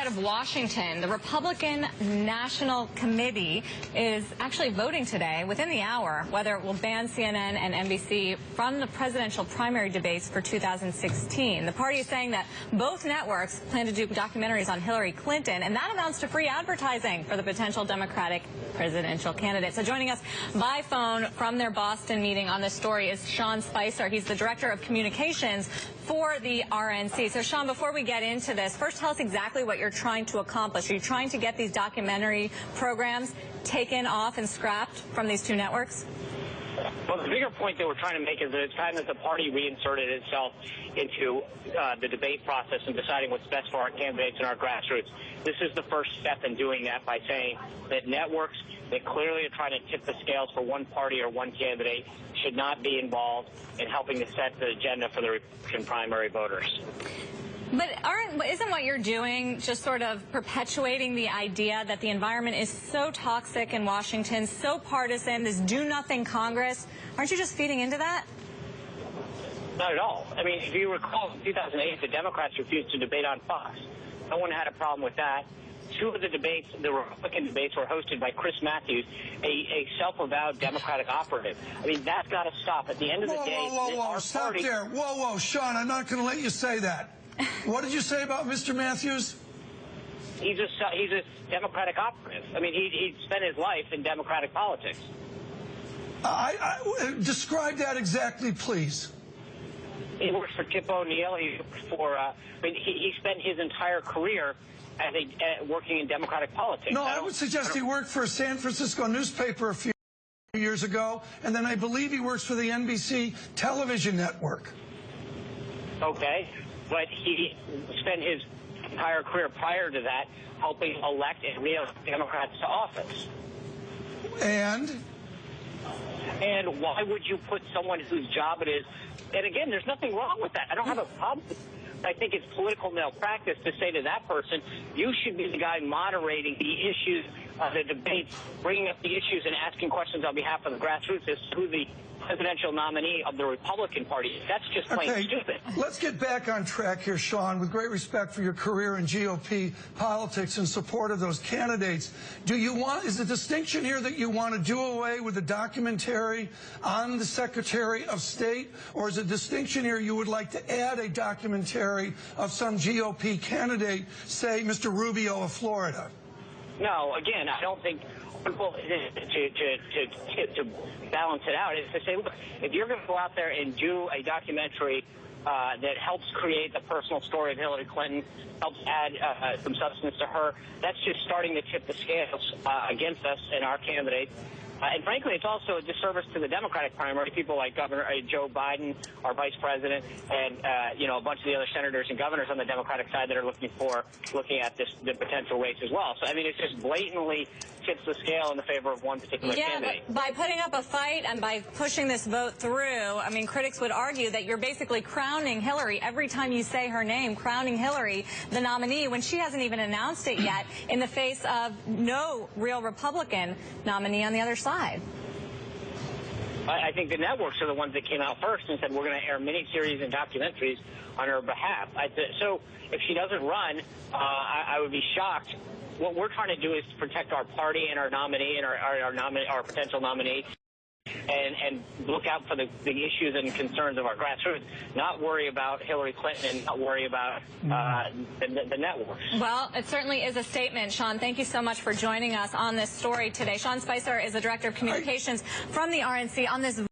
out of Washington, the Republican National Committee is actually voting today, within the hour, whether it will ban CNN and NBC from the presidential primary debates for 2016. The party is saying that both networks plan to do documentaries on Hillary Clinton, and that amounts to free advertising for the potential Democratic presidential candidate. So joining us by phone from their Boston meeting on this story is Sean Spicer. He's the Director of Communications for the RNC. So, Sean, before we get into this, first tell us exactly what you're trying to accomplish. Are you trying to get these documentary programs taken off and scrapped from these two networks? Well, the bigger point that we're trying to make is that it's time that the party reinserted itself into the debate process and deciding what's best for our candidates and our grassroots. This is the first step in doing that by saying that networks that clearly are trying to tip the scales for one party or one candidate should not be involved in helping to set the agenda for the Republican primary voters. But isn't what you're doing just sort of perpetuating the idea that the environment is so toxic in Washington, so partisan, this do-nothing Congress? Aren't you just feeding into that? Not at all. I mean, if you recall, in 2008, the Democrats refused to debate on Fox. No one had a problem with that. Two of the debates, the Republican debates, were hosted by Chris Matthews, a self-avowed Democratic operative. I mean, that's got to stop. At the end of the day, whoa, stop there. Whoa, Sean, I'm not going to let you say that. What did you say about Mr. Matthews? He's a Democratic operative. I mean, he spent his life in Democratic politics. Describe that exactly, please. He works for Tip O'Neill. He spent his entire career as working in Democratic politics. No, I would suggest he worked for a San Francisco newspaper a few years ago, and then I believe he works for the NBC television network. Okay, but he spent his entire career prior to that helping elect and re-elect Democrats to office. And why would you put someone whose job it is? And again, there's nothing wrong with that. I don't have a problem. I think it's political malpractice to say to that person, you should be the guy moderating the issues, the debates, bringing up the issues and asking questions on behalf of the grassroots as to the presidential nominee of the Republican Party. That's just plain stupid. Let's get back on track here, Sean. With great respect for your career in GOP politics and support of those candidates, is the distinction here that you want to do away with the documentary on the Secretary of State, or is a distinction here you would like to add a documentary of some GOP candidate, say Mr. Rubio of Florida? No, again, I don't think to balance it out is to say, look, if you're going to go out there and do a documentary that helps create the personal story of Hillary Clinton, helps add some substance to her, that's just starting to tip the scales against us and our candidates. And frankly, it's also a disservice to the Democratic primary. People like Governor Joe Biden, our vice president, and a bunch of the other senators and governors on the Democratic side that are looking at the potential race as well. So I mean, it's just blatantly tips the scale in the favor of one particular candidate. But by putting up a fight and by pushing this vote through, I mean, critics would argue that you're basically crowning Hillary every time you say her name, crowning Hillary the nominee when she hasn't even announced it yet, in the face of no real Republican nominee on the other side. I think the networks are the ones that came out first and said we're going to air miniseries and documentaries on her behalf. So if she doesn't run, I would be shocked. What we're trying to do is to protect our party and our nominee and our potential nominee, and look out for the issues and concerns of our grassroots, not worry about Hillary Clinton and not worry about the networks. Well, it certainly is a statement, Sean. Thank you so much for joining us on this story today. Sean Spicer is the Director of Communications from the RNC on this